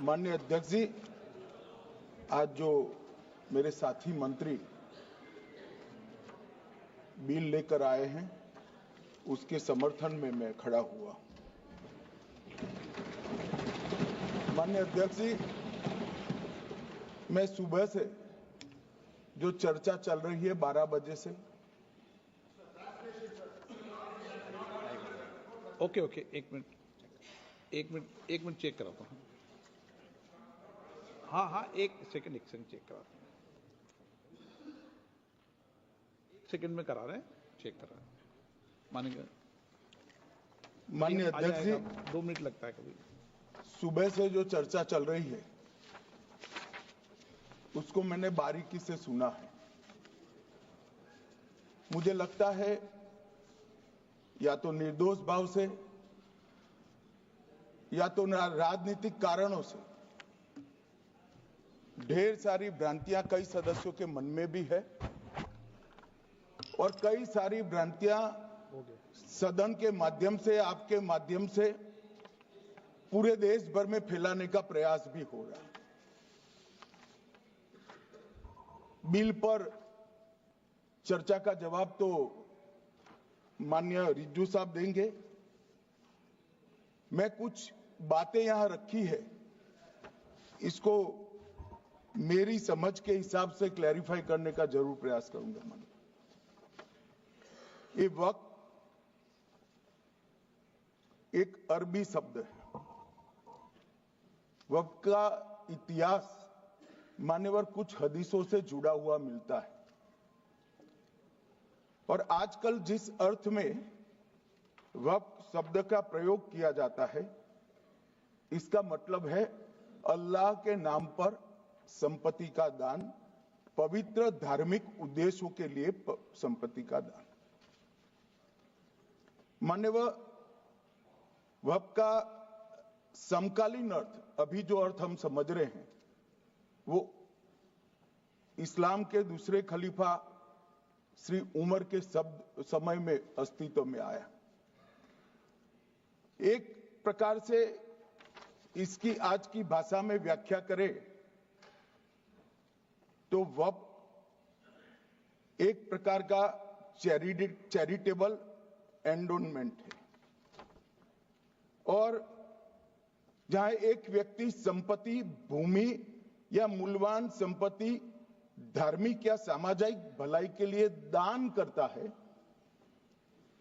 माननीय अध्यक्ष जी, आज जो मेरे साथी मंत्री बिल लेकर आए हैं उसके समर्थन में मैं खड़ा हुआ। माननीय अध्यक्ष जी, मैं सुबह से जो चर्चा चल रही है 12 बजे से, ओके एक मिनट चेक कराता हूँ। हाँ एक सेकंड चेक कराता हूँ। सेकंड में करा रहे हैं, चेक करा रहे हैं। मानेंगे माननीय अध्यक्ष जी, 2 मिनट लगता है कभी। सुबह से जो चर्चा चल रही है उसको मैंने बारीकी से सुना है। मुझे लगता है या तो निर्दोष भाव से या तो राजनीतिक कारणों से ढेर सारी भ्रांतियां कई सदस्यों के मन में भी है और कई सारी भ्रांतियां सदन के माध्यम से, आपके माध्यम से पूरे देश भर में फैलाने का प्रयास भी हो रहा है। बिल पर चर्चा का जवाब तो माननीय रिज्जू साहब देंगे। मैं कुछ बातें यहां रखी है, इसको मेरी समझ के हिसाब से क्लैरिफाई करने का जरूर प्रयास करूंगा। ये वक्त एक अरबी शब्द है। वक्त का इतिहास मान्यवर कुछ हदीसों से जुड़ा हुआ मिलता है और आजकल जिस अर्थ में वक्त शब्द का प्रयोग किया जाता है, इसका मतलब है अल्लाह के नाम पर संपत्ति का दान, पवित्र धार्मिक उद्देश्यों के लिए संपत्ति का दान। मान्यवर वक्त का समकालीन अर्थ, अभी जो अर्थ हम समझ रहे हैं, वो इस्लाम के दूसरे खलीफा श्री उमर के समय में अस्तित्व में आया। एक प्रकार से इसकी आज की भाषा में व्याख्या करें तो वक्फ एक प्रकार का चैरिटेबल एंडोनमेंट है और जहां एक व्यक्ति संपत्ति, भूमि या मूल्यवान संपत्ति धार्मिक या सामाजिक भलाई के लिए दान करता है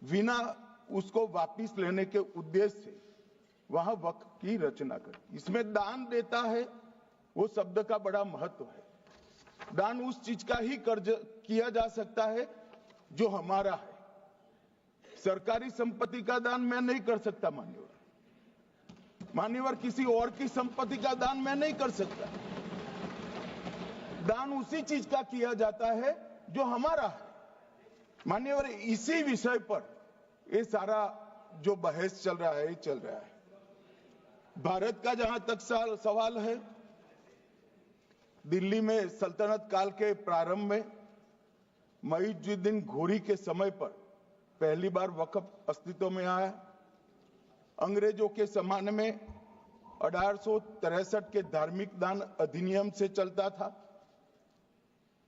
बिना उसको वापस लेने के उद्देश्य से, वहां वक्फ की रचना कर। इसमें दान देता है, वो शब्द का बड़ा महत्व है। दान उस चीज का ही कर्ज किया जा सकता है जो हमारा है। सरकारी संपत्ति का दान मैं नहीं कर सकता मान्यवर, किसी और की संपत्ति का दान मैं नहीं कर सकता। दान उसी चीज का किया जाता है जो हमारा है। मान्यवर, इसी विषय पर ये सारा जो बहस चल रहा है भारत का जहां तक सवाल है, दिल्ली में सल्तनत काल के प्रारंभ में मुइज़्ज़ुद्दीन घोरी के समय पर पहली बार वक्फ अस्तित्व में आया। अंग्रेजों के जमाने में 1863 के धार्मिक दान अधिनियम से चलता था।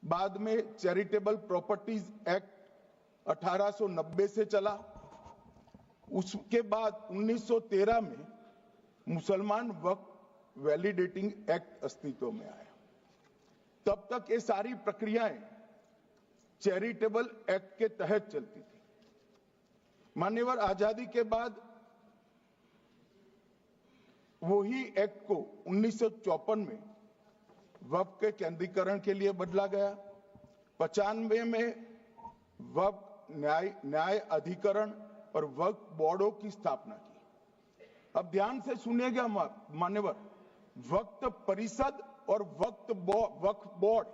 बाद में चैरिटेबल प्रॉपर्टीज एक्ट 1890 से चला। उसके बाद 1913 में मुसलमान वक्फ वैलिडेटिंग एक्ट अस्तित्व में आया। तब तक ये सारी प्रक्रियाएं चैरिटेबल एक्ट के तहत चलती थी। मान्यवर, आजादी के बाद वही एक्ट को 1954 में वक्फ के केंद्रीकरण के लिए बदला गया। 95 में वक्फ न्याय अधिकरण और वक्फ बोर्डों की स्थापना की। अब ध्यान से सुनिएगा मान्यवर, वक्फ परिषद और वक्फ बोर्ड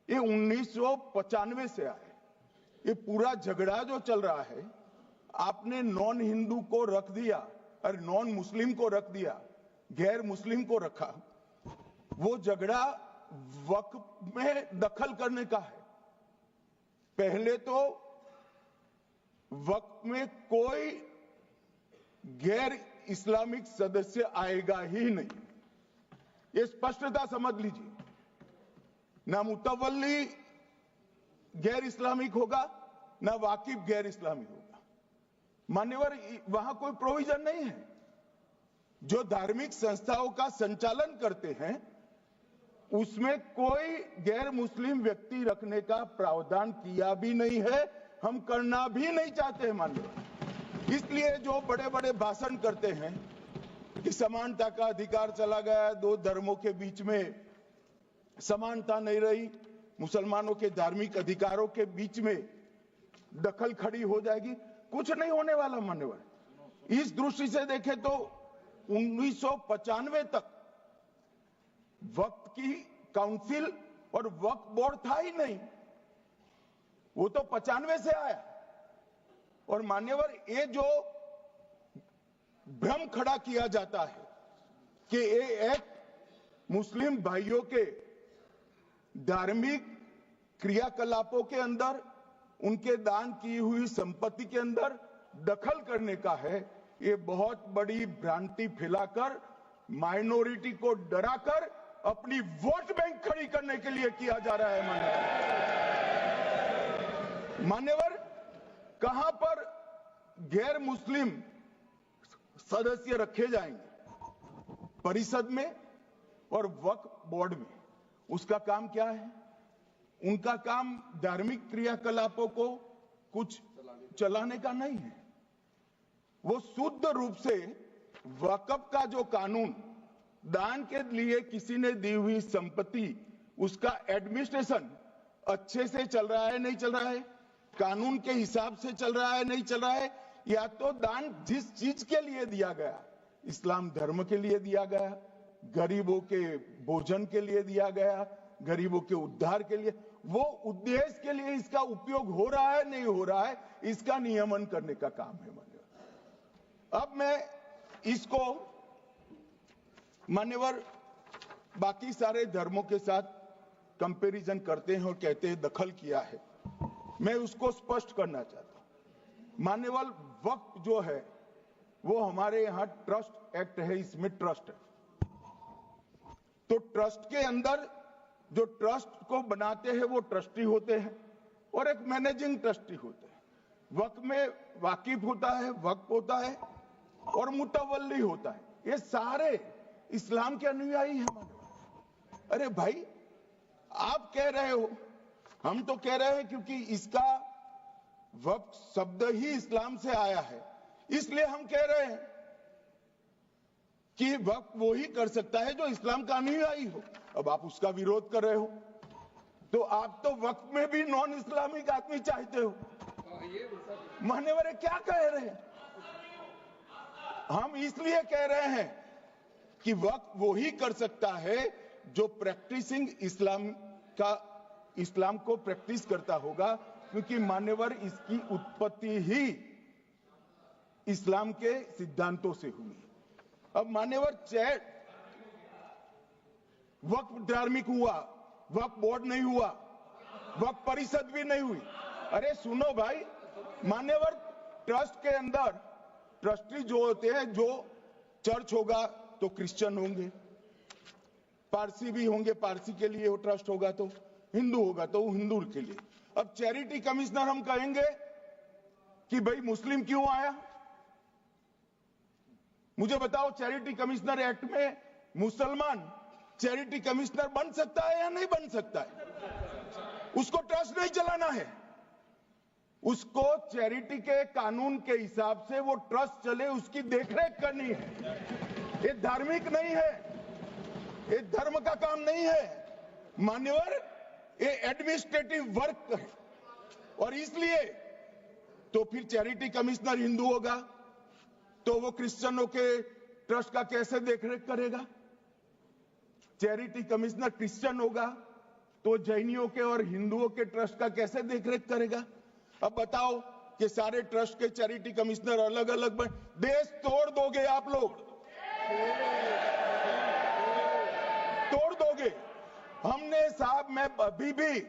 ये 1995 से आए। ये पूरा झगड़ा जो चल रहा है, आपने नॉन हिंदू को रख दिया और नॉन मुस्लिम को रख दिया, गैर मुस्लिम को रखा, वो झगड़ा वक्फ में दखल करने का है। पहले तो वक्फ में कोई गैर इस्लामिक सदस्य आएगा ही नहीं। ये स्पष्टता समझ लीजिए। ना मुतवल्ली गैर इस्लामिक होगा, ना वाकिफ गैर इस्लामी होगा। मान्यवर, वहां कोई प्रोविजन नहीं है। जो धार्मिक संस्थाओं का संचालन करते हैं उसमें कोई गैर मुस्लिम व्यक्ति रखने का प्रावधान किया भी नहीं है, हम करना भी नहीं चाहते हैं मान्यवर। इसलिए जो बड़े बड़े भाषण करते हैं कि समानता का अधिकार चला गया, दो धर्मों के बीच में समानता नहीं रही, मुसलमानों के धार्मिक अधिकारों के बीच में दखल खड़ी हो जाएगी, कुछ नहीं होने वाला मान्यवर। इस दृष्टि से देखें तो 1995 तक वक्फ की काउंसिल और वक्फ बोर्ड था ही नहीं, वो तो 95 से आया। और मान्यवर, ये जो भ्रम खड़ा किया जाता है कि ये एक मुस्लिम भाइयों के धार्मिक क्रियाकलापों के अंदर, उनके दान की हुई संपत्ति के अंदर दखल करने का है, ये बहुत बड़ी भ्रांति फैलाकर माइनॉरिटी को डराकर अपनी वोट बैंक खड़ी करने के लिए किया जा रहा है मान्यवर। कहां पर गैर मुस्लिम सदस्य रखे जाएंगे? परिषद में और वक्फ बोर्ड में। उसका काम क्या है? उनका काम धार्मिक क्रियाकलापों को कुछ चलाने का नहीं है। वो शुद्ध रूप से वक्फ का जो कानून, दान के लिए किसी ने दी हुई संपत्ति, उसका एडमिनिस्ट्रेशन अच्छे से चल रहा है नहीं चल रहा है, कानून के हिसाब से चल रहा है नहीं चल रहा है, या तो दान जिस चीज के लिए दिया गया, इस्लाम धर्म के लिए दिया गया, गरीबों के भोजन के लिए दिया गया, गरीबों के उद्धार के लिए, वो उद्देश्य के लिए इसका उपयोग हो रहा है नहीं हो रहा है, इसका नियमन करने का काम है मान्यवर। अब मैं इसको मान्यवर बाकी सारे धर्मों के साथ कंपैरिजन करते हैं और कहते हैं दखल किया है। मैं उसको स्पष्ट करना चाहता हूं। मान्यवर, वक्फ जो है वो हमारे यहां ट्रस्ट एक्ट है, इसमें ट्रस्ट है। तो ट्रस्ट के अंदर जो ट्रस्ट को बनाते हैं वो ट्रस्टी होते हैं और एक मैनेजिंग ट्रस्टी होते हैं। वक्फ में वाकिफ होता है, वक्फ होता है और मुतवल्ली होता है। ये सारे इस्लाम के अनुयायी हैं। अरे भाई, आप कह रहे हो, हम तो कह रहे हैं क्योंकि इसका वक्फ शब्द ही इस्लाम से आया है, इसलिए हम कह रहे हैं कि वक्फ वो ही कर सकता है जो इस्लाम का अनुयायी हो। अब आप उसका विरोध कर रहे हो, तो आप तो वक्फ में भी नॉन इस्लामिक आदमी चाहते हो। मान्यवर, क्या कह रहे हैं? हम इसलिए कह रहे हैं कि वक्फ वो ही कर सकता है जो प्रैक्टिसिंग इस्लाम को प्रैक्टिस करता होगा, क्योंकि मान्यवर इसकी उत्पत्ति ही इस्लाम के सिद्धांतों से हुई। अब मान्यवर, वक्फ धार्मिक हुआ, वक्फ बोर्ड नहीं हुआ, वक्फ परिषद भी नहीं हुई। अरे सुनो भाई, मान्यवर, ट्रस्ट के अंदर ट्रस्टी जो होते हैं, जो चर्च होगा तो क्रिश्चियन होंगे, पारसी भी होंगे, पारसी के लिए वो ट्रस्ट होगा, तो हिंदू होगा तो हिंदू के लिए। अब चैरिटी कमिश्नर हम कहेंगे कि भाई मुस्लिम क्यों आया? मुझे बताओ, चैरिटी कमिश्नर एक्ट में मुसलमान चैरिटी कमिश्नर बन सकता है या नहीं बन सकता है? उसको ट्रस्ट नहीं चलाना है, उसको चैरिटी के कानून के हिसाब से वो ट्रस्ट चले, उसकी देखरेख करनी है। ये धार्मिक नहीं है, ये धर्म का काम नहीं है मान्यवर, ये एडमिनिस्ट्रेटिव वर्क है। और इसलिए तो फिर चैरिटी कमिश्नर हिंदू होगा तो वो क्रिश्चियनों के ट्रस्ट का कैसे देखरेख करेगा? चैरिटी कमिश्नर क्रिश्चियन होगा तो जैनियों के और हिंदुओं के ट्रस्ट का कैसे देखरेख करेगा? अब बताओ कि सारे ट्रस्ट के चैरिटी कमिश्नर अलग अलग बन, देश तोड़ दोगे आप लोग, तोड़ दोगे। हमने साहब, मैं अभी भी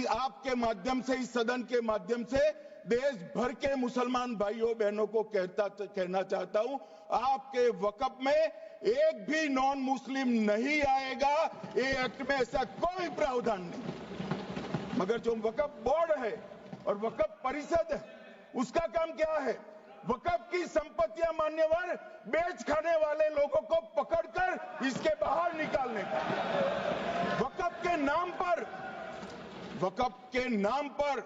आपके माध्यम से, इस सदन के माध्यम से देश भर के मुसलमान भाइयों बहनों को कहना चाहता हूं, आपके वक्फ में एक भी नॉन मुस्लिम नहीं आएगा। ये एक्ट में ऐसा कोई प्रावधान नहीं। मगर जो वक्फ बोर्ड है और वक्फ परिषद है, उसका काम क्या है? वक्फ की संपत्तियां मान्यवर बेच खाने वाले लोगों को पकड़कर इसके बाहर निकालने का। वक्फ के नाम पर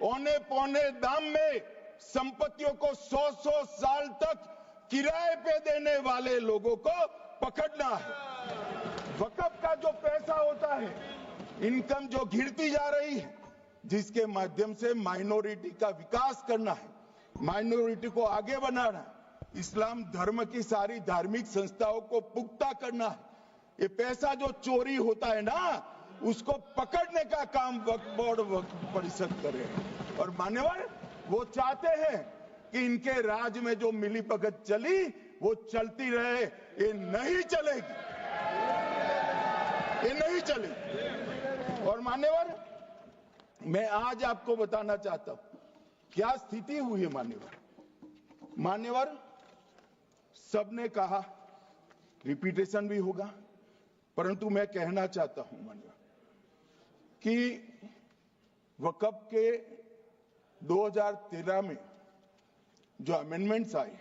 औने पौने दाम में संपत्तियों को 100 साल तक किराए पे देने वाले लोगों को पकड़ना है। वक्फ का जो पैसा होता है, इनकम जो गिरती जा रही है, जिसके माध्यम से माइनॉरिटी का विकास करना है, माइनॉरिटी को आगे बढ़ाना है, इस्लाम धर्म की सारी धार्मिक संस्थाओं को पुख्ता करना है। ये पैसा जो चोरी होता है ना, उसको पकड़ने का काम वक्फ बोर्ड वक्फ परिषद करे। और मान्यवर वो चाहते हैं कि इनके राज में जो मिलीभगत चली वो चलती रहे। ये नहीं चलेगी, ये नहीं चलेगी। और मान्यवर मैं आज आपको बताना चाहता हूं क्या स्थिति हुई है। मान्यवर सबने कहा, रिपीटेशन भी होगा, परंतु मैं कहना चाहता हूं मान्यवर कि वक्फ के 2013 में जो अमेंडमेंट्स आए,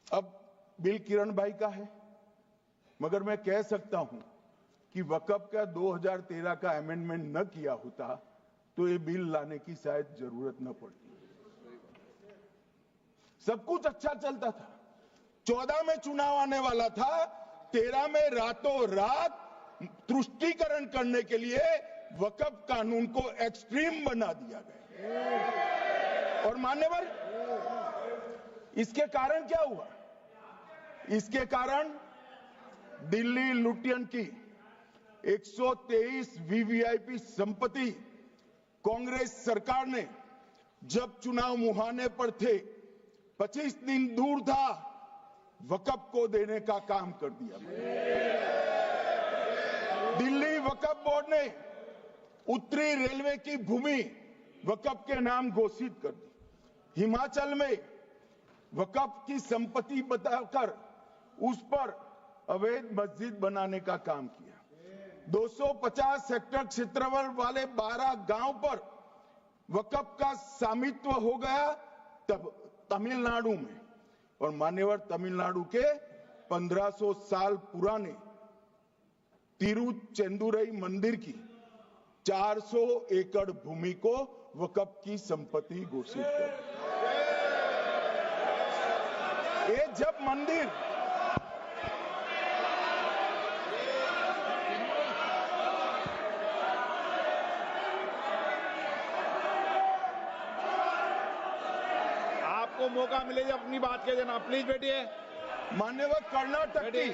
अब बिल किरण भाई का है, मगर मैं कह सकता हूं कि वक्फ का 2013 का अमेंडमेंट न किया होता तो ये बिल लाने की शायद जरूरत न पड़ती। सब कुछ अच्छा चलता था। 14 में चुनाव आने वाला था, 13 में रातों रात तुष्टीकरण करने के लिए वक्फ कानून को एक्सट्रीम बना दिया गया। और मान्यवर इसके कारण क्या हुआ? इसके कारण दिल्ली लुटियन की 123 वीवीआईपी संपत्ति कांग्रेस सरकार ने जब चुनाव मुहाने पर थे, 25 दिन दूर था, वक्फ को देने का काम कर दिया। दिल्ली वक्फ बोर्ड ने उत्तरी रेलवे की भूमि वक्फ के नाम घोषित कर दी। हिमाचल में वक्फ की संपत्ति बताकर उस पर अवैध मस्जिद बनाने का काम किया। 250 हेक्टेयर क्षेत्रफल वाले 12 गांव पर वक्फ का स्वामित्व हो गया तब तमिलनाडु में। और मान्यवर तमिलनाडु के 1500 साल पुराने तिरुचेंदुरई मंदिर की 400 एकड़ भूमि को वक्फ की संपत्ति घोषित कर। ये जब मंदिर आपको मौका मिले जब अपनी बात कह देना, प्लीज बैठिए। मान्यवर कर्नाटक की,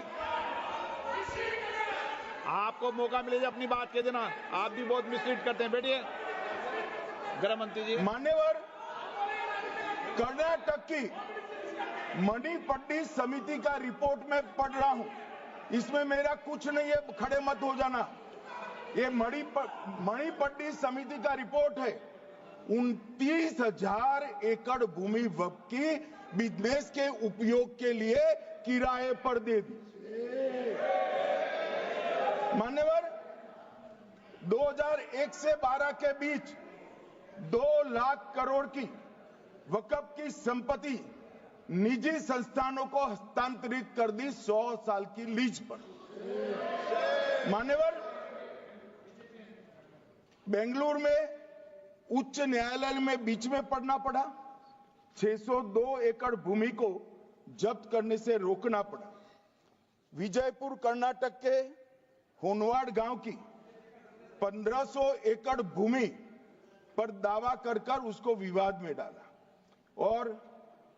आपको मौका मिले जब अपनी बात कह देना। आप भी बहुत मिसलीड करते हैं, बैठिए। गृह मंत्री जी। मान्यवर कर्नाटक की मणिपट्टी समिति का रिपोर्ट में पढ़ रहा हूं, इसमें मेरा कुछ नहीं है, खड़े मत हो जाना। ये मणिपट्टी समिति का रिपोर्ट है। 29,000 एकड़ भूमि वक्फ की बिजनेस के उपयोग के लिए किराए पर दे दी। मान्यवर 2001 से 12 के बीच 2 लाख करोड़ की वक्फ की संपत्ति निजी संस्थानों को हस्तांतरित कर दी 100 साल की लीज पर। मान्यवर बेंगलुरु में उच्च न्यायालय में बीच में पढ़ना पड़ा, 602 एकड़ भूमि को जब्त करने से रोकना पड़ा। विजयपुर कर्नाटक के होनवाड़ गांव की 1500 एकड़ भूमि पर दावा कर उसको विवाद में डाला और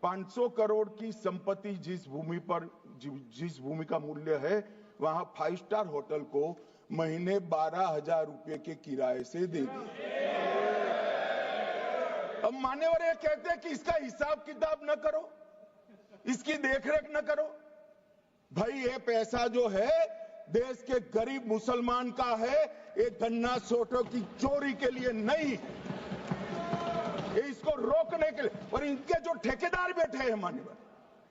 500 करोड़ की संपत्ति जिस भूमि का मूल्य है वहां 5 स्टार होटल को महीने 12,000 रुपए के किराए से दे दी। अब मान्यवर ये कहते हैं कि इसका हिसाब किताब न करो, इसकी देखरेख न करो। भाई ये पैसा जो है देश के गरीब मुसलमान का है, ये गन्ना सोटों की चोरी के लिए नहीं, ये इसको रोकने के लिए। और इनके जो ठेकेदार बैठे हैं मान्यवर,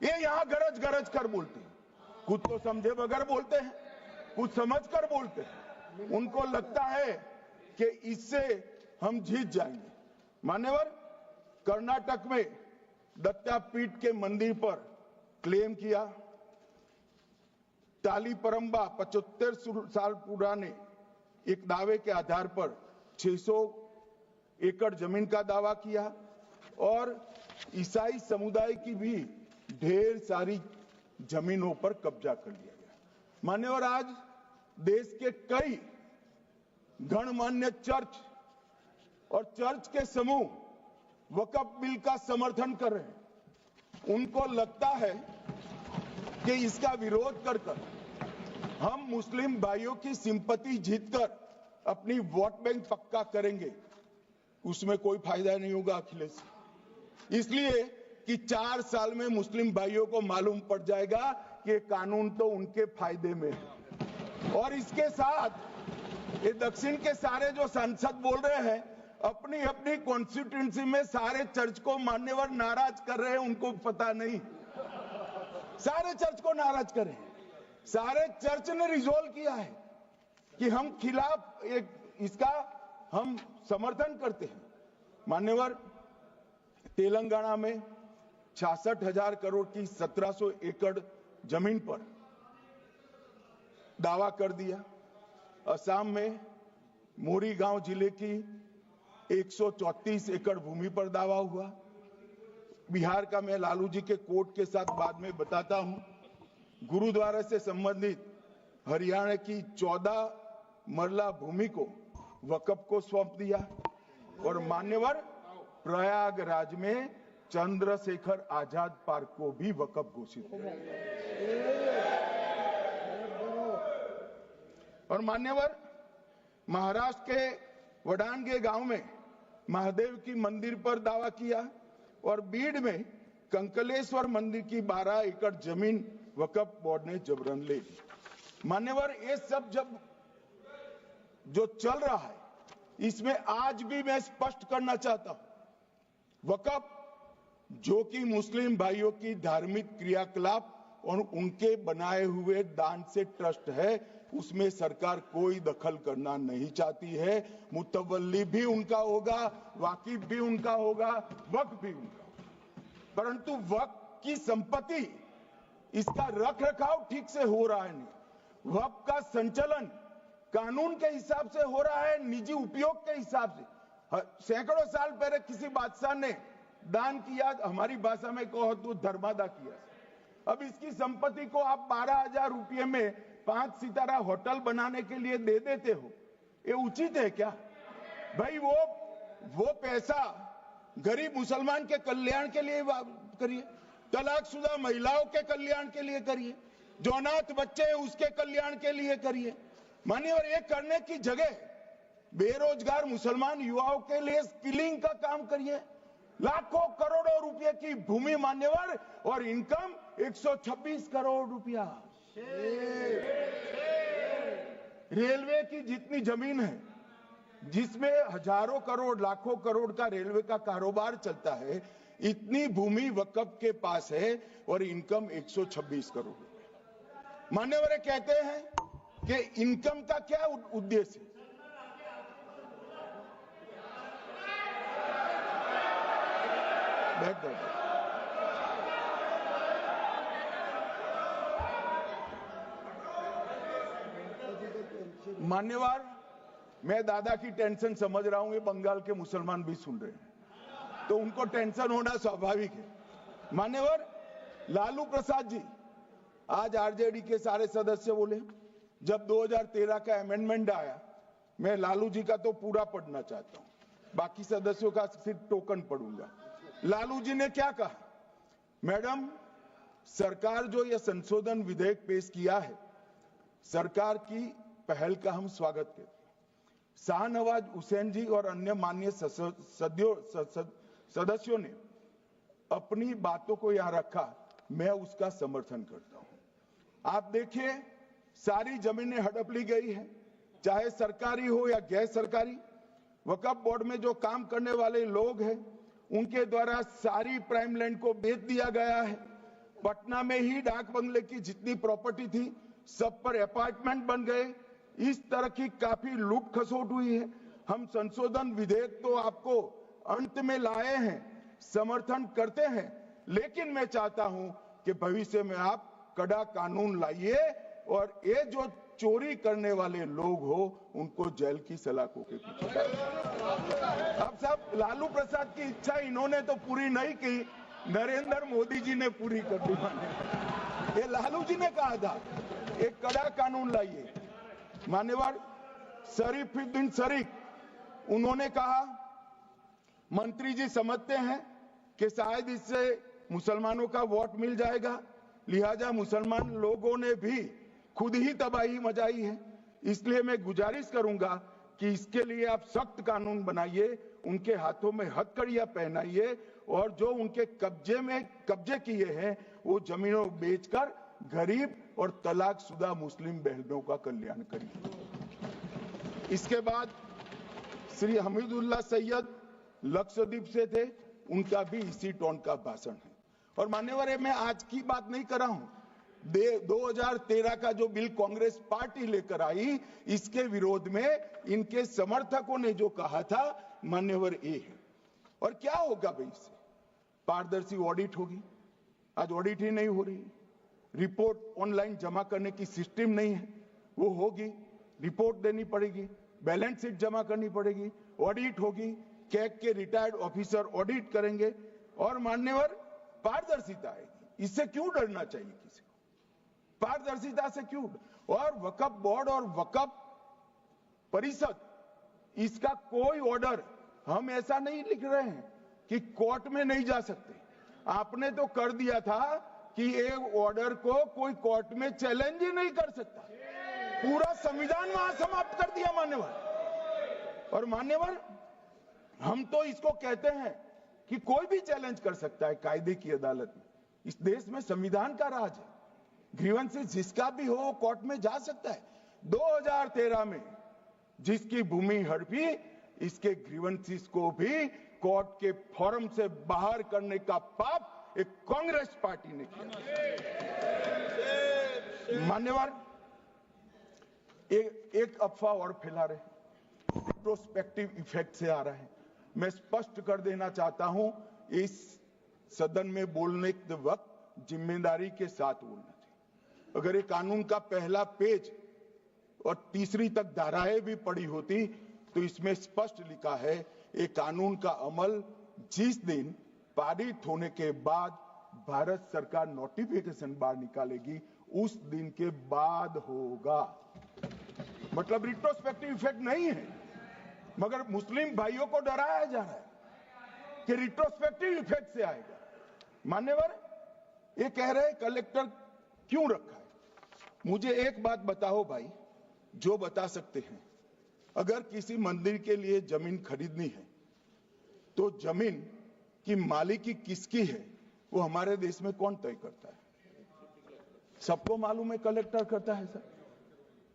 ये यहां गरज गरज कर बोलते हैं, कुछ तो समझे बगैर बोलते हैं, कुछ समझ कर बोलते हैं। उनको लगता है कि इससे हम जीत जाएंगे। मान्यवर, कर्नाटक में दत्तापीठ के मंदिर पर क्लेम किया, टालीपरंबा 75 साल पुराने एक दावे के आधार पर 600 एकड़ जमीन का दावा किया और ईसाई समुदाय की भी ढेर सारी जमीनों पर कब्जा कर लिया गया। मान्यवर, आज देश के कई गणमान्य चर्च और चर्च के समूह वक्फ बिल का समर्थन कर रहे हैं। उनको लगता है कि इसका विरोध कर हम मुस्लिम भाइयों की सिंपैथी जीतकर अपनी वोट बैंक पक्का करेंगे। उसमें कोई फायदा नहीं होगा अखिलेश, इसलिए कि 4 साल में मुस्लिम भाइयों को मालूम पड़ जाएगा कि कानून तो उनके फायदे में है। और इसके साथ ये दक्षिण के सारे जो सांसद बोल रहे हैं, अपनी अपनी कॉन्स्टिट्यूएंसी में सारे चर्च को मान्यवर नाराज कर रहे हैं। उनको पता नहीं, सारे चर्च को नाराज कर रहे हैं। सारे चर्च ने रिजोल्व किया है कि हम खिलाफ इसका हम समर्थन करते हैं। मान्यवर, तेलंगाना में 66,000 करोड़ की 1700 एकड़ जमीन पर दावा कर दिया। असम में मोरीगांव जिले की 134 एकड़ भूमि पर दावा हुआ। बिहार का मैं लालू जी के कोर्ट के साथ बाद में बताता हूं। गुरुद्वारा से संबंधित हरियाणा की 14 मरला भूमि को वक्फ को सौंप दिया। और मान्यवर, प्रयागराज में चंद्रशेखर आजाद पार्क को भी वक्फ घोषित किया। और मान्यवर, महाराष्ट्र के वडानगे गांव में महादेव की मंदिर पर दावा किया और बीड में कंकलेश्वर मंदिर की 12 एकड़ जमीन वक्फ बोर्ड ने जबरन ले ली। मान्यवर, ये सब जब जो चल रहा है, इसमें आज भी मैं स्पष्ट करना चाहता हूं, वक्फ जो कि मुस्लिम भाइयों की धार्मिक क्रियाकलाप और उनके बनाए हुए दान से ट्रस्ट है, उसमें सरकार कोई दखल करना नहीं चाहती है। मुतवल्ली भी उनका होगा, वाकिफ भी उनका होगा, वक्फ भी उनका होगा। परंतु वक्फ की संपत्ति, इसका रख रखाव ठीक से हो रहा है नहीं। वक्फ का संचालन कानून के हिसाब से हो रहा है, निजी उपयोग के हिसाब से। सैकड़ों साल पहले किसी बादशाह ने दान किया, हमारी भाषा में कहो तो धर्मादा किया। अब इसकी संपत्ति को आप 12,000 रुपये में 5 सितारा होटल बनाने के लिए दे देते हो, ये उचित है क्या भाई? वो पैसा गरीब मुसलमान के कल्याण के लिए करिए, तलाकशुदा महिलाओं के कल्याण के लिए करिए, जो अनाथ बच्चे हैं उसके कल्याण के लिए करिए। मान्यवर, ये करने की जगह बेरोजगार मुसलमान युवाओं के लिए स्किलिंग का काम करिए। लाखों करोड़ों रुपए की भूमि मान्यवर, और इनकम 126 करोड़ रुपया। रेलवे की जितनी जमीन है, जिसमें हजारों करोड़ लाखों करोड़ का रेलवे का कारोबार चलता है, इतनी भूमि वक्फ के पास है और इनकम 126 करोड़ रुपए। मान्यवर कहते हैं कि इनकम का क्या उद्देश्य है? मान्यवर, मैं दादा की टेंशन समझ रहा हूं, ये बंगाल के मुसलमान भी सुन रहे हैं, तो उनको टेंशन होना स्वाभाविक है। मान्यवर, लालू प्रसाद जी, आज आरजेडी के सारे सदस्य बोले, जब 2013 का अमेंडमेंट आया, मैं लालू जी का तो पूरा पढ़ना चाहता हूं, बाकी सदस्यों का सिर्फ टोकन पढ़ूंगा। लालू जी ने क्या कहा? मैडम, सरकार जो यह संशोधन विधेयक पेश किया है, सरकार की पहल का हम स्वागत करते हैं। शाहनवाज हुसैन जी और अन्य माननीय सदस्यों ने अपनी बातों को यहां रखा, मैं उसका समर्थन करता हूं। आप देखिए, सारी जमीनें हड़प ली गई है, चाहे सरकारी हो या गैर सरकारी। वक्फ बोर्ड में जो काम करने वाले लोग हैं, उनके द्वारा सारी प्राइम लैंड को बेच दिया गया है। पटना में ही डाक बंगले की जितनी प्रॉपर्टी थी सब पर अपार्टमेंट बन गए। इस तरह की काफी लूट खसोट हुई है। हम संशोधन विधेयक तो आपको अंत में लाए हैं, समर्थन करते हैं, लेकिन मैं चाहता हूं कि भविष्य में आप कड़ा कानून लाइए और ये जो चोरी करने वाले लोग हो उनको जेल की सलाखों के पीछे डालिए। अब साहब लालू प्रसाद की इच्छा इन्होंने तो पूरी नहीं की, नरेंद्र मोदी जी ने पूरी कर दी। ये लालू जी ने कहा था एक कड़ा कानून लाइए। मान्यवर शरीफुद्दीन शरीफ उन्होंने कहा मंत्री जी समझते हैं कि शायद इससे मुसलमानों का वोट मिल जाएगा, लिहाजा मुसलमान लोगों ने भी खुद ही तबाही मचाई है, इसलिए मैं गुजारिश करूंगा कि इसके लिए आप सख्त कानून बनाइए, उनके हाथों में हथकड़ियां पहनाइए और जो उनके कब्जे किए हैं वो जमीनों बेचकर गरीब और तलाकशुदा मुस्लिम बहनों का कल्याण करिए। इसके बाद श्री हमीदुल्लाह सैयद लक्षद्वीप से थे, उनका भी इसी टोन का भाषण है। और मान्यवर मैं आज की बात नहीं कर रहा हूं, 2013 का जो बिल कांग्रेस पार्टी लेकर आई इसके विरोध में इनके समर्थकों ने जो कहा था मान्यवर ये है। और क्या होगा भाई इससे? पारदर्शी ऑडिट होगी, आज ऑडिट ही नहीं हो रही, रिपोर्ट ऑनलाइन जमा करने की सिस्टम नहीं है, वो होगी, रिपोर्ट देनी पड़ेगी, बैलेंस शीट जमा करनी पड़ेगी, ऑडिट होगी, कैग के रिटायर्ड ऑफिसर ऑडिट करेंगे और मान्यवर पारदर्शिता आएगी। इससे क्यों डरना चाहिए किसी को? पारदर्शिता से क्यों? और वक्फ बोर्ड और वक्फ परिषद, इसका कोई ऑर्डर हम ऐसा नहीं लिख रहे हैं कि कोर्ट में नहीं जा सकते। आपने तो कर दिया था कि एक ऑर्डर को कोई कोर्ट में चैलेंज ही नहीं कर सकता, पूरा संविधान वहां समाप्त कर दिया मान्यवर। और मान्यवर हम तो इसको कहते हैं कि कोई भी चैलेंज कर सकता है कायदे की अदालत में। इस देश में संविधान का राज है, ग्रीवेंसेस जिसका भी हो कोर्ट में जा सकता है। 2013 में जिसकी भूमि हड़पी, इसके ग्रीवेंसेस को भी कोर्ट के फोरम से बाहर करने का पाप एक कांग्रेस पार्टी ने किया। मान्यवर एक अफवाह और फैला रहे, रिट्रोस्पेक्टिव इफेक्ट से आ रहा है। मैं स्पष्ट कर देना चाहता हूं, इस सदन में बोलने के वक्त जिम्मेदारी के साथ बोलना चाहिए। अगर ये कानून का पहला पेज और तीसरी तक धाराएं भी पड़ी होती तो इसमें स्पष्ट लिखा है ये कानून का अमल जिस दिन पारित होने के बाद भारत सरकार नोटिफिकेशन बाहर निकालेगी उस दिन के बाद होगा। मतलब रिट्रोस्पेक्टिव इफेक्ट नहीं है, मगर मुस्लिम भाइयों को डराया जा रहा है कि रिट्रोस्पेक्टिव इफेक्ट से आएगा। मान्यवर ये कह रहे कलेक्टर क्यों रखा है? मुझे एक बात बताओ भाई, जो बता सकते हैं, अगर किसी मंदिर के लिए जमीन खरीदनी है तो जमीन की मालिकी किसकी है वो हमारे देश में कौन तय करता है? सबको मालूम है, कलेक्टर करता है सर,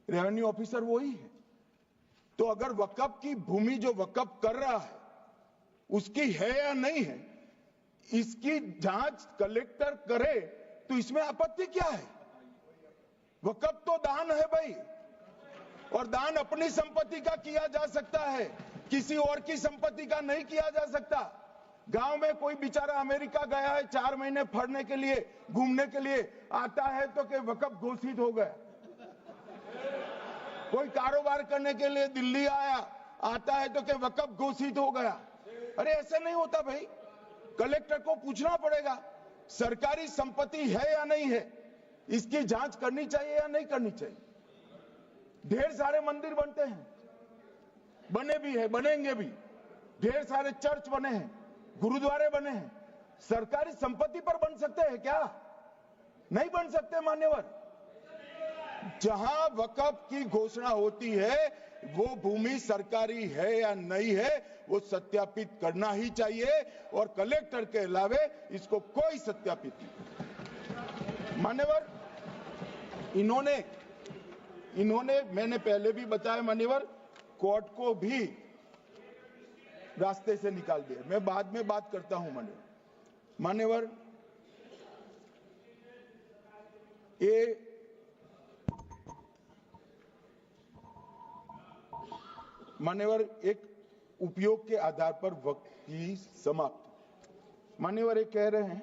रेवेन्यू ऑफिसर वही है। तो अगर वक्फ की भूमि जो वक्फ कर रहा है उसकी है या नहीं है, इसकी जांच कलेक्टर करे तो इसमें आपत्ति क्या है? वक्फ तो दान है भाई, और दान अपनी संपत्ति का किया जा सकता है, किसी और की संपत्ति का नहीं किया जा सकता। गांव में कोई बेचारा अमेरिका गया है 4 महीने पढ़ने के लिए, घूमने के लिए, आता है तो कि वक्फ घोषित हो गया। कोई कारोबार करने के लिए दिल्ली आया, आता है तो कि वक्फ घोषित हो गया। अरे ऐसे नहीं होता भाई, कलेक्टर को पूछना पड़ेगा सरकारी संपत्ति है या नहीं है, इसकी जांच करनी चाहिए या नहीं करनी चाहिए। ढेर सारे मंदिर बनते हैं, बने भी है, बनेंगे भी, ढेर सारे चर्च बने हैं, गुरुद्वारे बने हैं, सरकारी संपत्ति पर बन सकते हैं क्या? नहीं बन सकते मान्यवर। जहां वक्फ की घोषणा होती है वो भूमि सरकारी है या नहीं है वो सत्यापित करना ही चाहिए, और कलेक्टर के अलावे इसको कोई सत्यापित नहीं। मान्यवर इन्होंने मैंने पहले भी बताया मान्यवर, कोर्ट को भी रास्ते से निकाल दिया। मैं बाद में बात करता हूं मान्यवर। ये मान्यवर एक उपयोग के आधार पर वक्त की समाप्ति। मान्यवर ये कह रहे हैं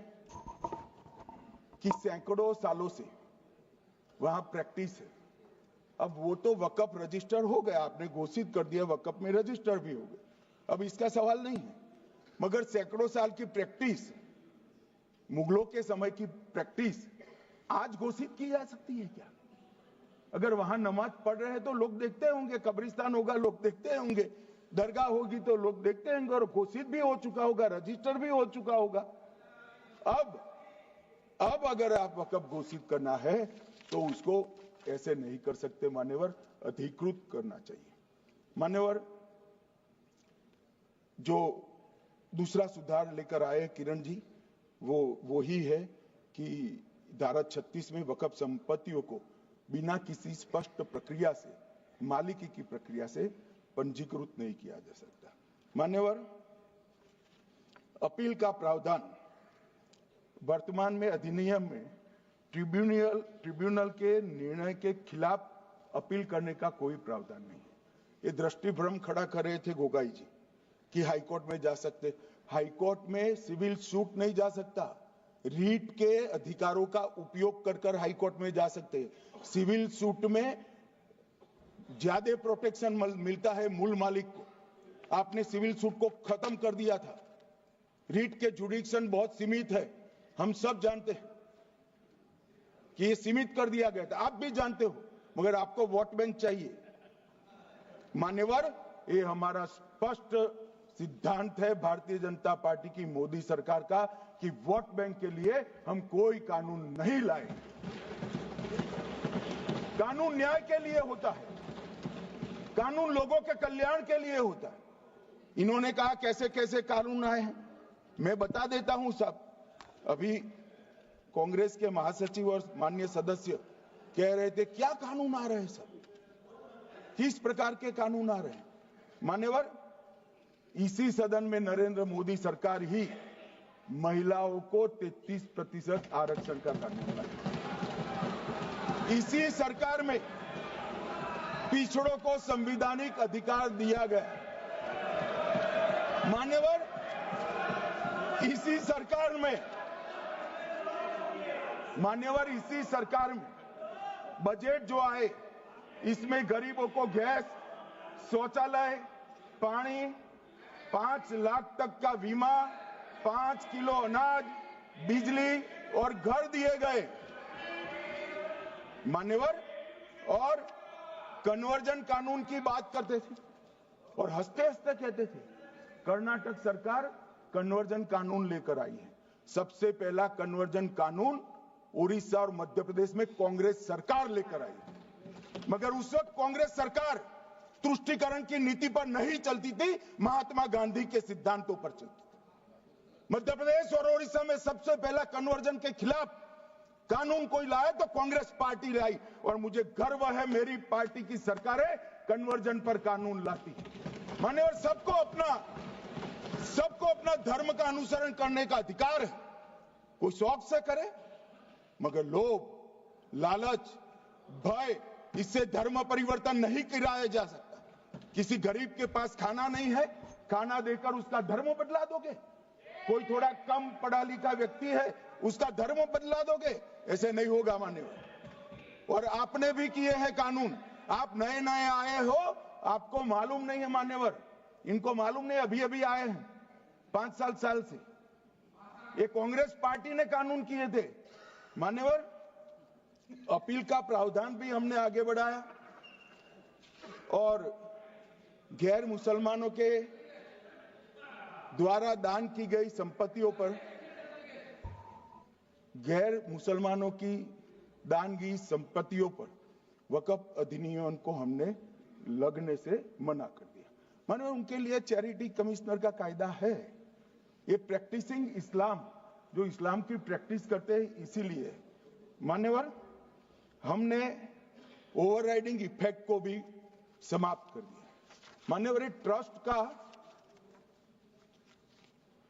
कि सैकड़ों सालों से वहां प्रैक्टिस है। अब वो तो वक्फ रजिस्टर हो गया, आपने घोषित कर दिया, वक्फ में रजिस्टर भी हो गए, अब इसका सवाल नहीं है। मगर सैकड़ों साल की प्रैक्टिस, मुगलों के समय की प्रैक्टिस आज घोषित की जा सकती है क्या? अगर वहां नमाज पढ़ रहे हैं तो लोग देखते होंगे, कब्रिस्तान होगा लोग देखते होंगे, दरगाह होगी तो लोग देखते होंगे, और घोषित भी हो चुका होगा, रजिस्टर भी हो चुका होगा। अब अगर आप वक्फ घोषित करना है तो उसको ऐसे नहीं कर सकते मान्यवर, अधिकृत करना चाहिए। मान्यवर, जो दूसरा सुधार लेकर आए किरण जी, वो ही है कि धारा 36 में वक्फ संपत्तियों को बिना किसी स्पष्ट प्रक्रिया से, मालिकी की प्रक्रिया से पंजीकृत नहीं किया जा सकता। मान्यवर, अपील का प्रावधान वर्तमान में अधिनियम में ट्रिब्यूनल के निर्णय के खिलाफ अपील करने का कोई प्रावधान नहीं है। ये दृष्टिभ्रम खड़ा कर रहे थे गोगाई जी कि हाईकोर्ट में जा सकते। हाईकोर्ट में सिविल सूट नहीं जा सकता, रीट के अधिकारों का उपयोग कर हाईकोर्ट में जा सकते हैं। सिविल सूट में ज्यादा प्रोटेक्शन मिलता है मूल मालिक को। आपने सिविल सूट को खत्म कर दिया था, रीट के जुडिक्शन बहुत सीमित है, हम सब जानते हैं कि ये सीमित कर दिया गया था, आप भी जानते हो, मगर आपको वोट बैंक चाहिए। मान्यवर, ये हमारा स्पष्ट सिद्धांत है भारतीय जनता पार्टी की, मोदी सरकार का, कि वोट बैंक के लिए हम कोई कानून नहीं लाए। कानून न्याय के लिए होता है, कानून लोगों के कल्याण के लिए होता है। इन्होंने कहा कैसे कैसे कानून आए हैं, मैं बता देता हूं सब। अभी कांग्रेस के महासचिव और माननीय सदस्य कह रहे थे क्या कानून आ रहे हैं, सब किस प्रकार के कानून आ रहे हैं। मान्यवर, इसी सदन में नरेंद्र मोदी सरकार ही महिलाओं को 33% आरक्षण का कानून लाया। इसी सरकार में पिछड़ों को संवैधानिक अधिकार दिया गया। मान्यवर, इसी सरकार में बजट जो आए, इसमें गरीबों को गैस, शौचालय, पानी, 5 लाख तक का बीमा, 5 किलो अनाज, बिजली और घर दिए गए। मान्यवर, और कन्वर्जन कानून की बात करते थे और हंसते हंसते कहते थे कर्नाटक सरकार कन्वर्जन कानून लेकर आई है। सबसे पहला कन्वर्जन कानून उड़ीसा और मध्य प्रदेश में कांग्रेस सरकार लेकर आई, मगर उस वक्त कांग्रेस सरकार तुष्टीकरण की नीति पर नहीं चलती थी, महात्मा गांधी के सिद्धांतों पर चलती। मध्य प्रदेश और उड़ीसा में सबसे पहला कन्वर्जन के खिलाफ कानून कोई लाया तो कांग्रेस पार्टी लाई, और मुझे गर्व है मेरी पार्टी की सरकारें कन्वर्जन पर कानून लाती है। माने, और सबको अपना धर्म का अनुसरण करने का अधिकार है, कोई शौक से करे, मगर लोभ, लालच, भय, इससे धर्म परिवर्तन नहीं कराया जा सकता। किसी गरीब के पास खाना नहीं है, खाना देकर उसका धर्म बदला दोगे? कोई थोड़ा कम पढ़ा लिखा व्यक्ति है, उसका धर्म बदला दोगे? ऐसे नहीं होगा मान्यवर। और आपने भी किए हैं कानून, आप नए नए आए हो, आपको मालूम नहीं है मान्यवर, इनको मालूम नहीं, अभी अभी आए हैं 5 साल से। ये कांग्रेस पार्टी ने कानून किए थे मान्यवर। अपील का प्रावधान भी हमने आगे बढ़ाया, और गैर मुसलमानों के द्वारा दान की गई संपत्तियों पर, गैर मुसलमानों की दान की संपत्तियों पर वक्फ अधिनियम को हमने लगने से मना कर दिया। मानो उनके लिए चैरिटी कमिश्नर का कायदा है। ये प्रैक्टिसिंग इस्लाम, जो इस्लाम की प्रैक्टिस करते हैं, इसीलिए मान्यवर हमने ओवरराइडिंग इफेक्ट को भी समाप्त कर दिया। मान्यवर, ट्रस्ट का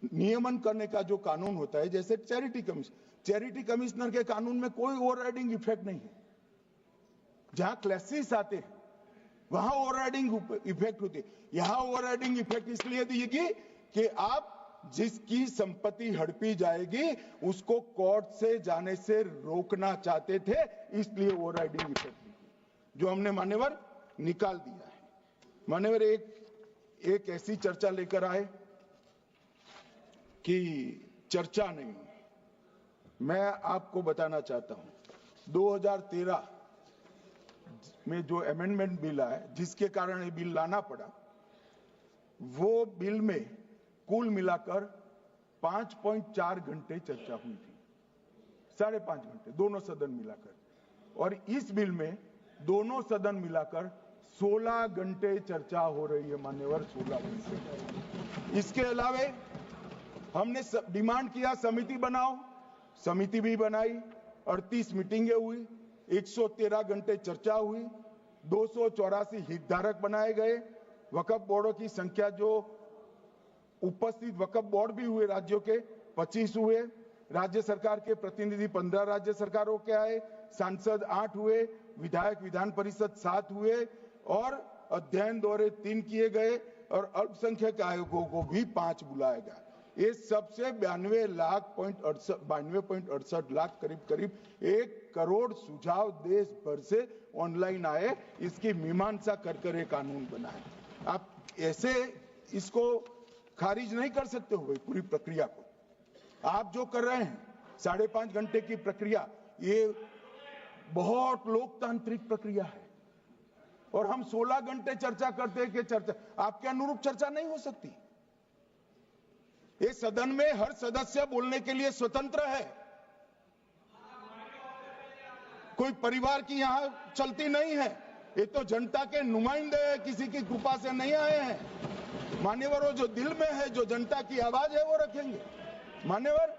नियमन करने का जो कानून होता है, जैसे चैरिटी कमिश्नर, चैरिटी कमिश्नर के कानून में कोई ओवरराइडिंग इफेक्ट नहीं है। जहां क्लासेस आते हैं वहां ओवरराइडिंग इफेक्ट होती है। यहां ओवरराइडिंग इफेक्ट इसलिए देगी कि आप जिसकी संपत्ति हड़पी जाएगी उसको कोर्ट से जाने से रोकना चाहते थे, इसलिए ओवरराइडिंग इफेक्ट जो हमने मान्यवर निकाल दिया है। मान्यवर एक ऐसी चर्चा लेकर आए कि चर्चा नहीं, मैं आपको बताना चाहता हूं 2013 में जो अमेंडमेंट बिल आया जिसके कारण ये बिल लाना पड़ा, वो बिल में कुल मिलाकर 5.4 घंटे चर्चा हुई थी, 5.5 घंटे दोनों सदन मिलाकर, और इस बिल में दोनों सदन मिलाकर 16 घंटे चर्चा हो रही है मान्यवर, 16 घंटे। इसके अलावे हमने डिमांड किया समिति बनाओ, समिति भी बनाई, 38 मीटिंगें हुई, 113 घंटे चर्चा हुई, 284 हितधारक बनाए गए, वक्फ बोर्डों की संख्या जो उपस्थित वक्फ बोर्ड भी हुए राज्यों के 25 हुए, राज्य सरकार के प्रतिनिधि 15 राज्य सरकारों के आए, सांसद 8 हुए, विधायक विधान परिषद 7 हुए, और अध्ययन दौरे 3 किए गए, और अल्पसंख्यक आयोगों को भी 5 बुलाया गया। ये सबसे 92.68 लाख करीब 1 करोड़ सुझाव देश भर से ऑनलाइन आए, इसकी मीमांसा कर कानून बना है। आप ऐसे इसको खारिज नहीं कर सकते हो भाई, पूरी प्रक्रिया को आप जो कर रहे हैं 5.5 घंटे की प्रक्रिया, ये बहुत लोकतांत्रिक प्रक्रिया है, और हम 16 घंटे चर्चा करते हैं कि चर्चा आपके अनुरूप चर्चा नहीं हो सकती। ये सदन में हर सदस्य बोलने के लिए स्वतंत्र है, कोई परिवार की यहां चलती नहीं है, ये तो जनता के नुमाइंदे हैं, किसी की कृपा से नहीं आए हैं। मान्यवर, वो जो दिल में है, जो जनता की आवाज है, वो रखेंगे। मान्यवर,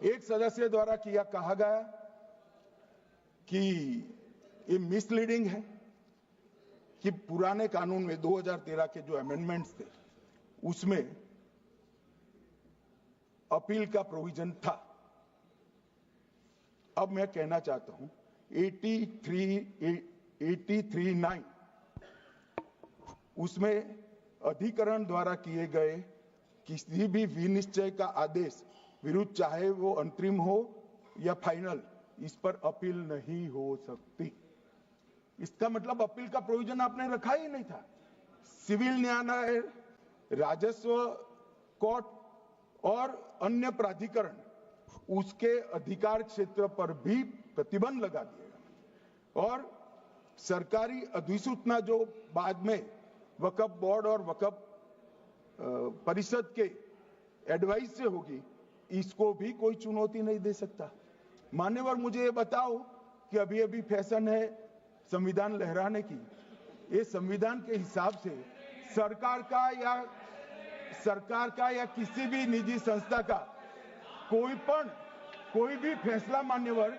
एक सदस्य द्वारा कहा गया कि ये मिसलीडिंग है कि पुराने कानून में 2013 के जो अमेंडमेंट्स थे उसमें अपील का प्रोविजन था। अब मैं कहना चाहता हूं 83(9) उसमें अधिकरण द्वारा किए गए किसी भी विनिश्चय का आदेश विरुद्ध, चाहे वो अंतरिम हो या फाइनल, इस पर अपील नहीं हो सकती। इसका मतलब अपील का प्रोविजन आपने रखा ही नहीं था। सिविल न्यायालय, राजस्व कोर्ट और अन्य प्राधिकरण उसके अधिकार क्षेत्र पर भी प्रतिबंध लगा दिया, और सरकारी अधिसूचना जो बाद में वक्फ बोर्ड और वक्फ परिषद के एडवाइस से होगी, इसको भी कोई चुनौती नहीं दे सकता। मान्यवर, मुझे ये बताओ कि अभी अभी फैशन है संविधान लहराने की, ये संविधान के हिसाब से सरकार का या किसी भी निजी संस्था का कोई भी फैसला मान्यवर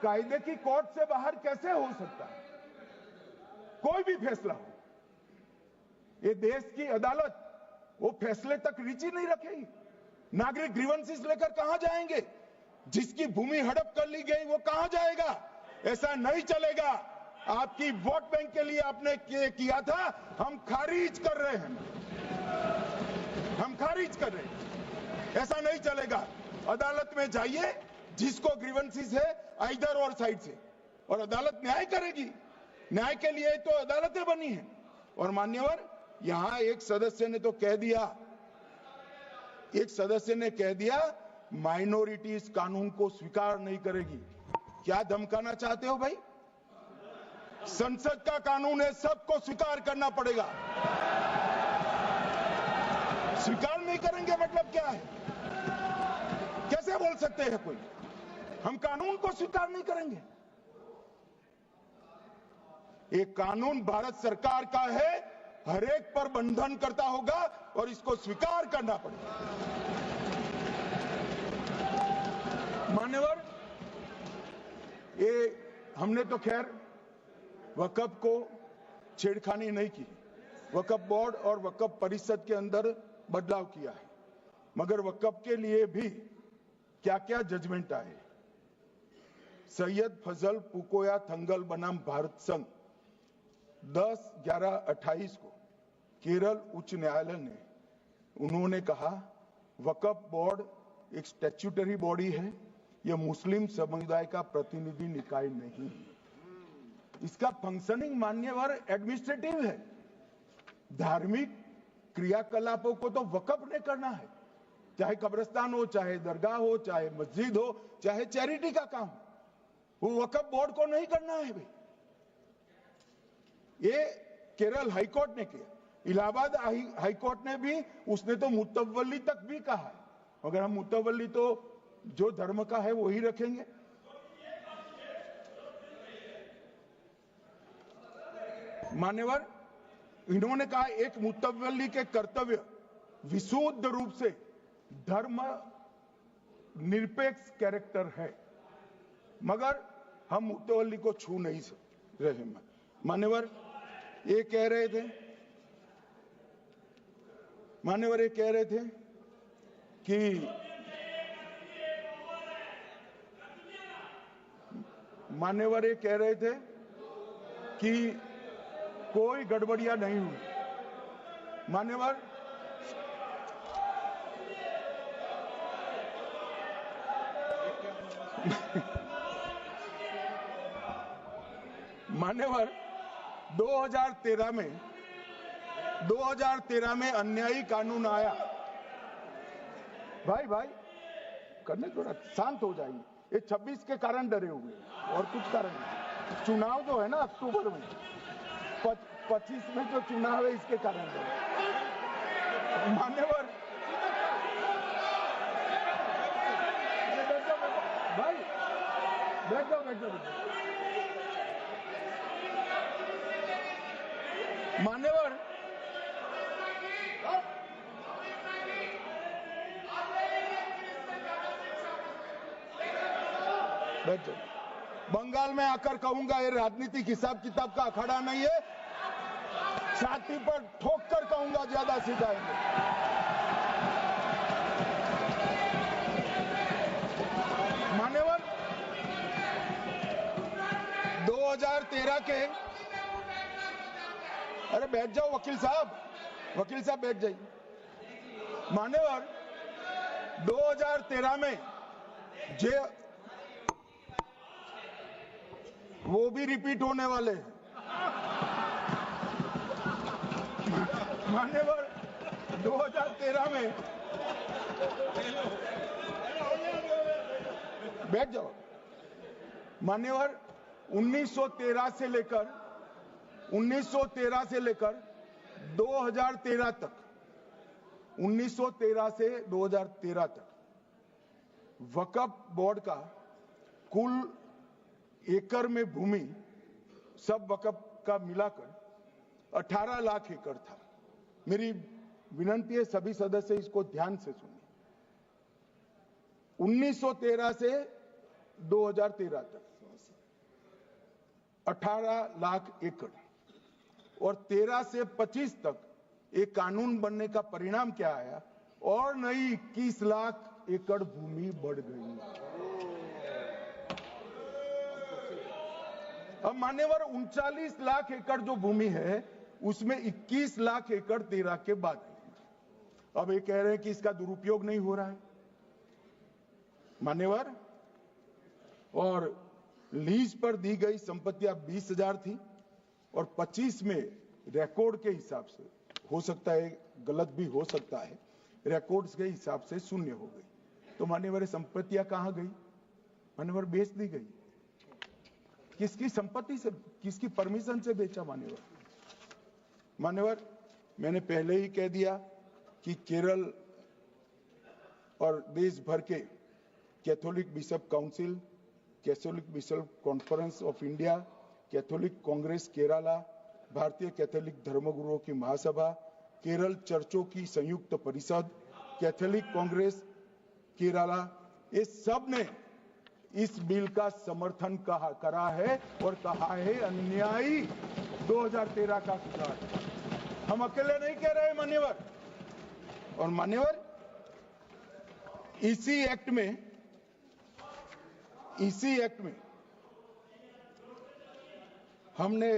कायदे की कोर्ट से बाहर कैसे हो सकता है? कोई भी फैसला हो, ये देश की अदालत वो फैसले तक रुचि नहीं रखेगी। नागरिक ग्रीवेंसेस लेकर कहां जाएंगे? जिसकी भूमि हड़प कर ली गई वो कहां जाएगा? ऐसा नहीं चलेगा। आपकी वोट बैंक के लिए आपने किया था, हम खारिज कर रहे हैं, हम खारिज कर रहे हैं। ऐसा नहीं चलेगा। अदालत में जाइए, जिसको ग्रीवेंसेस है आइदर और साइड से, और अदालत न्याय करेगी। न्याय के लिए तो अदालतें बनी हैं। और मान्यवर, यहां एक सदस्य ने कह दिया माइनॉरिटी इस कानून को स्वीकार नहीं करेगी। क्या धमकाना चाहते हो भाई? संसद का कानून है, सबको स्वीकार करना पड़ेगा। स्वीकार नहीं करेंगे मतलब क्या है? कैसे बोल सकते हैं कोई हम कानून को स्वीकार नहीं करेंगे? ये कानून भारत सरकार का है, हर एक पर बंधन करता होगा और इसको स्वीकार करना पड़ेगा। मान्यवर, ये हमने तो खैर वक्फ को छेड़खानी नहीं की, वक्फ बोर्ड और वक्फ परिषद के अंदर बदलाव किया है, मगर वक्फ के लिए भी क्या क्या जजमेंट आए। सैयद फजल पुकोया थंगल बनाम भारत संघ 10/11/28 को केरल उच्च न्यायालय ने उन्होंने कहा वक्फ बोर्ड एक स्टैट्यूटरी बॉडी है, यह मुस्लिम समुदाय का प्रतिनिधि निकाय नहीं है। इसका फंक्शनिंग मान्यवर एडमिनिस्ट्रेटिव है। धार्मिक क्रियाकलापों को तो वक्फ ने करना है, चाहे कब्रिस्तान हो, चाहे दरगाह हो, चाहे मस्जिद हो, चाहे चैरिटी का काम, वो वक्फ बोर्ड को नहीं करना है भाई। ये केरल हाईकोर्ट ने किया। इलाहाबाद हाईकोर्ट ने भी, उसने तो मुतवल्ली तक भी कहा है, अगर हम मुतवल्ली तो जो धर्म का है वही रखेंगे। मान्यवर, इन्होंने कहा एक मुतवल्ली के कर्तव्य विशुद्ध रूप से धर्म निरपेक्ष कैरेक्टर है, मगर हम मुतवल्ली को छू नहीं रहे। मान्यवर ये कह रहे थे कि मान्यवर ये कह रहे थे कि कोई गड़बड़ियां नहीं हुई। मान्यवर मान्यवर 2013 में अन्यायी कानून आया। भाई करने थोड़ा शांत हो जाएंगे। ये 26 के कारण डरे हुए और कुछ कारण नहीं। चुनाव जो है ना अक्टूबर में, 25 में जो चुनाव है इसके कारण डरे। मान्यवर भाई बैठ जाओ। मान्यवर बैठ जाओ। बंगाल में आकर कहूंगा ये राजनीतिक हिसाब किताब का अखाड़ा नहीं है, छाती पर ठोक कर कहूंगा ज्यादा सीधा है। मान्यवर 2013 के, अरे बैठ जाओ वकील साहब बैठ जाइए। मान्यवर 2013 में वो भी रिपीट होने वाले हैं। मान्यवर 2013 में बैठ जाओ। मान्यवर 1913 से लेकर 2013 तक 1913 से 2013 तक वक्फ बोर्ड का कुल एकड़ में भूमि सब वक्फ का मिलाकर 18 लाख एकड़ था। मेरी विनंती है सभी सदस्य इसको ध्यान से सुनिए। 1913 से 2013 तक 18 लाख एकड़ और 13 से 25 तक एक कानून बनने का परिणाम क्या आया, और नई 21 लाख एकड़ भूमि बढ़ गई। अब मान्यवर 39 लाख एकड़ जो भूमि है उसमें 21 लाख एकड़ 13 के बाद। अब ये कह रहे हैं कि इसका दुरुपयोग नहीं हो रहा है मान्यवर। और लीज पर दी गई संपत्तियां 20,000 थी और 25 में रिकॉर्ड के हिसाब से, हो सकता है गलत भी हो सकता है, रिकॉर्ड्स के हिसाब से शून्य हो गई। तो मान्यवर संपत्तियां कहां गई? मान्यवर बेच दी गई। किसकी संपत्ति से, किसकी परमिशन से बेचा? मान्यवर मैंने पहले ही कह दिया कि केरल और देश भर के Catholic bishop council, Catholic bishop conference of India, Catholic Congress Kerala, भारतीय कैथोलिक धर्मगुरुओं की महासभा, केरल चर्चों की संयुक्त परिषद, कैथोलिक कांग्रेस केरला, ये सब ने इस बिल का समर्थन करा है और कहा है अन्यायी 2013 का सुधार। हम अकेले नहीं कह रहे मान्यवर। और मान्यवर इसी एक्ट में इसी एक्ट में हमने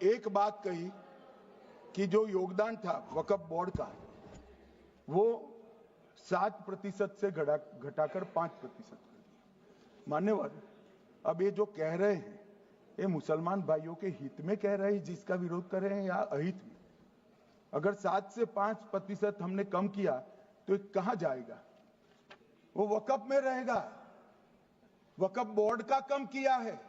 एक बात कही कि जो योगदान था वक्फ बोर्ड का वो 7% से घटाकर 5% कर दिया। मान्यवर, अब ये जो कह रहे हैं ये मुसलमान भाइयों के हित में कह रहे हैं जिसका विरोध कर रहे हैं या अहित में? अगर 7 से 5% हमने कम किया तो ये कहां जाएगा? वो वक्फ में रहेगा। वक्फ बोर्ड का कम किया है।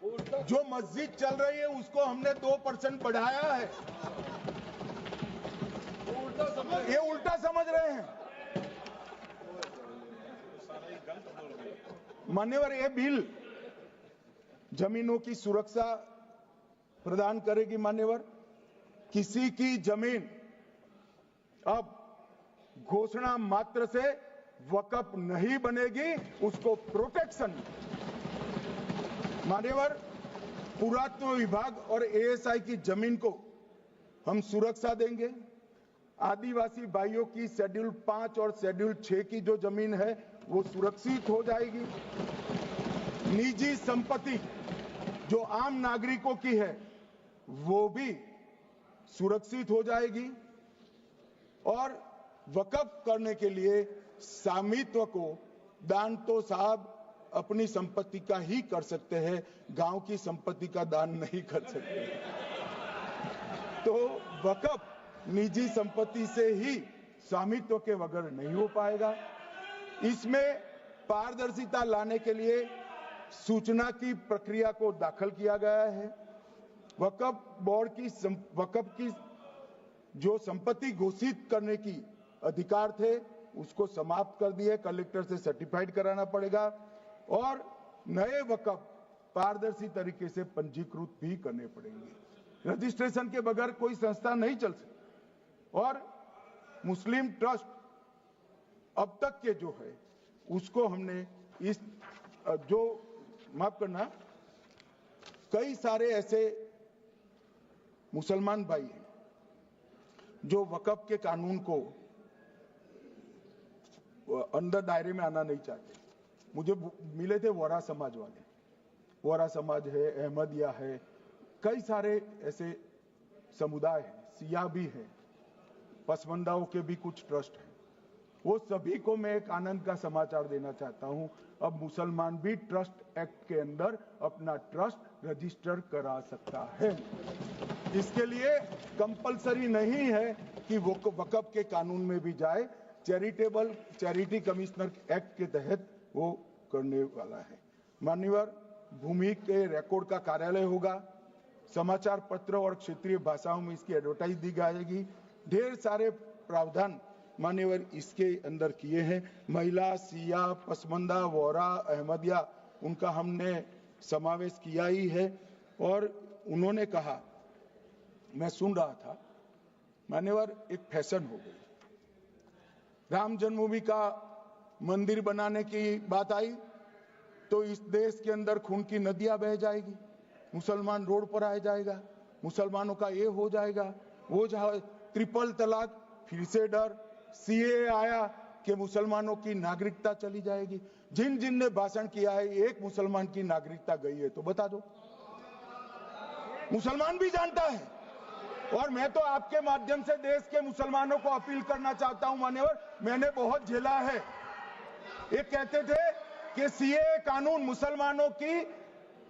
जो मस्जिद चल रही है उसको हमने 2% बढ़ाया है। ये उल्टा समझ रहे हैं। मान्यवर, ये बिल जमीनों की सुरक्षा प्रदान करेगी। मान्यवर, किसी की जमीन अब घोषणा मात्र से वक्फ नहीं बनेगी, उसको प्रोटेक्शन। मान्यवर, पुरातत्व विभाग और एएसआई की जमीन को हम सुरक्षा देंगे। आदिवासी भाइयों की शेड्यूल 5 और शेड्यूल 6 की जो जमीन है वो सुरक्षित हो जाएगी। निजी संपत्ति जो आम नागरिकों की है वो भी सुरक्षित हो जाएगी। और वक्फ करने के लिए स्वामित्व को दान तो साहब अपनी संपत्ति का ही कर सकते हैं, गांव की संपत्ति का दान नहीं कर सकते। तो वक्फ निजी संपत्ति से ही स्वामित्व के बगैर नहीं हो पाएगा। इसमें पारदर्शिता लाने के लिए सूचना की प्रक्रिया को दाखिल किया गया है। वक्फ बोर्ड की वक्फ की जो संपत्ति घोषित करने की अधिकार थे उसको समाप्त कर दिए। कलेक्टर से सर्टिफाइड कराना पड़ेगा और नए वक्फ पारदर्शी तरीके से पंजीकृत भी करने पड़ेंगे। रजिस्ट्रेशन के बगैर कोई संस्था नहीं चल सकती। और मुस्लिम ट्रस्ट अब तक के जो है उसको हमने इस जो माफ करना, कई सारे ऐसे मुसलमान भाई हैं जो वक्फ के कानून को अंदर दायरे में आना नहीं चाहते। मुझे मिले थे वोरा समाज वाले, वोरा समाज है, अहमदिया है, कई सारे ऐसे समुदाय हैं, सिया भी है, पसमंदाओं के भी कुछ ट्रस्ट हैं। वो सभी को मैं एक आनंद का समाचार देना चाहता हूं, अब मुसलमान भी ट्रस्ट एक्ट के अंदर अपना ट्रस्ट रजिस्टर करा सकता है। इसके लिए कंपलसरी नहीं है कि वो वक्फ के कानून में भी जाए, चैरिटी कमिश्नर एक्ट के तहत वो करने वाला है। मान्यवर, भूमि के रिकॉर्ड का कार्यालय होगा, समाचार पत्र और क्षेत्रीय भाषाओं में इसकी एडवर्टाइज दी जाएगी। ढेर सारे प्रावधान मान्यवर इसके अंदर किए हैं। महिला, सिया, पसमंदा, वोरा, अहमदिया, उनका हमने समावेश किया ही है। और उन्होंने कहा, मैं सुन रहा था, मान्यवर एक फैशन हो गई। राम जन्मभूमि का मंदिर बनाने की बात आई तो इस देश के अंदर खून की नदियां बह जाएगी, मुसलमान रोड पर आ जाएगा, मुसलमानों का ये हो जाएगा, वो ट्रिपल तलाक, फिर से डर, सीए आया कि मुसलमानों की नागरिकता चली जाएगी। जिन जिन ने भाषण किया है, एक मुसलमान की नागरिकता गई है तो बता दो। मुसलमान भी जानता है। और मैं तो आपके माध्यम से देश के मुसलमानों को अपील करना चाहता हूं, मान्यवर, मैंने बहुत झेला है। ये कहते थे कि सीए कानून मुसलमानों की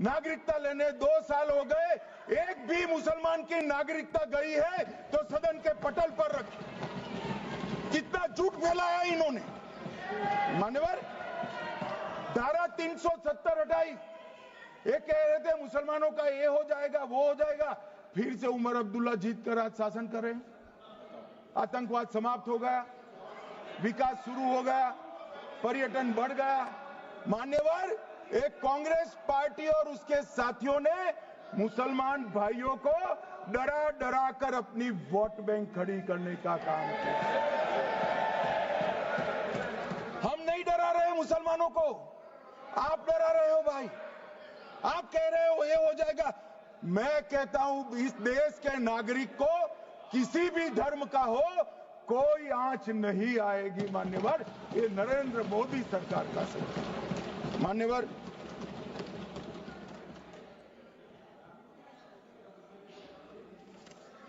नागरिकता लेने 2 साल हो गए, एक भी मुसलमान की नागरिकता गई है तो सदन के पटल पर रखी। कितना झूठ फैलाया इन्होंने। मान्यवर, धारा 370 हटाई, ये कह रहे थे मुसलमानों का ये हो जाएगा, वो हो जाएगा। फिर से उमर अब्दुल्ला जीत कर आज शासन कर रहे हैं। आतंकवाद समाप्त हो गया, विकास शुरू हो गया, पर्यटन बढ़ गया। मान्यवर, एक कांग्रेस पार्टी और उसके साथियों ने मुसलमान भाइयों को डरा डरा कर अपनी वोट बैंक खड़ी करने का काम किया। हम नहीं डरा रहे मुसलमानों को, आप डरा रहे हो भाई। आप कह रहे हो ये हो जाएगा। मैं कहता हूं इस देश के नागरिक को, किसी भी धर्म का हो, कोई आंच नहीं आएगी मान्यवर। ये नरेंद्र मोदी सरकार का सरकार। मान्यवर,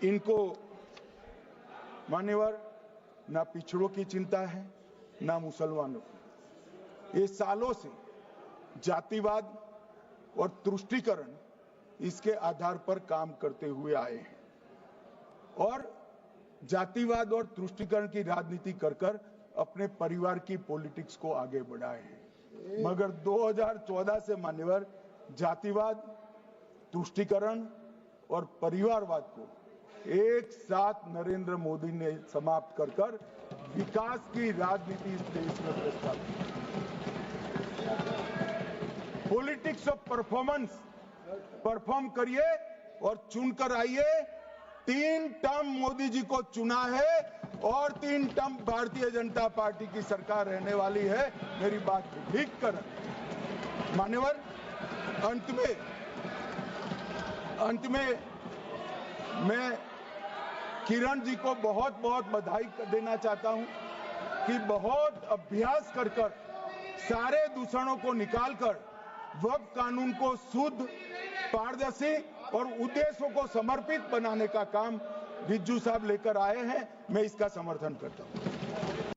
इनको मान्यवर ना पिछड़ों की चिंता है ना मुसलमानों की। ये सालों से जातिवाद और तुष्टीकरण इसके आधार पर काम करते हुए आए हैं और जातिवाद और तुष्टीकरण की राजनीति कर अपने परिवार की पॉलिटिक्स को आगे बढ़ाए हैं। मगर 2014 से मान्यवर जातिवाद, तुष्टीकरण और परिवारवाद को एक साथ नरेंद्र मोदी ने समाप्त कर विकास की राजनीति इस देश में प्रस्तावित की। पॉलिटिक्स ऑफ परफॉर्मेंस, परफॉर्म करिए और चुनकर आइए। 3 टर्म मोदी जी को चुना है और 3 टर्म भारतीय जनता पार्टी की सरकार रहने वाली है। मेरी बात ठीक कर मान्यवर, अंत में मैं किरण जी को बहुत बहुत बधाई देना चाहता हूं कि बहुत अभ्यास कर सारे दूषणों को निकालकर वक्फ कानून को शुद्ध, पारदर्शी और उद्देश्यों को समर्पित बनाने का काम रिज्जू साहब लेकर आए हैं। मैं इसका समर्थन करता हूं।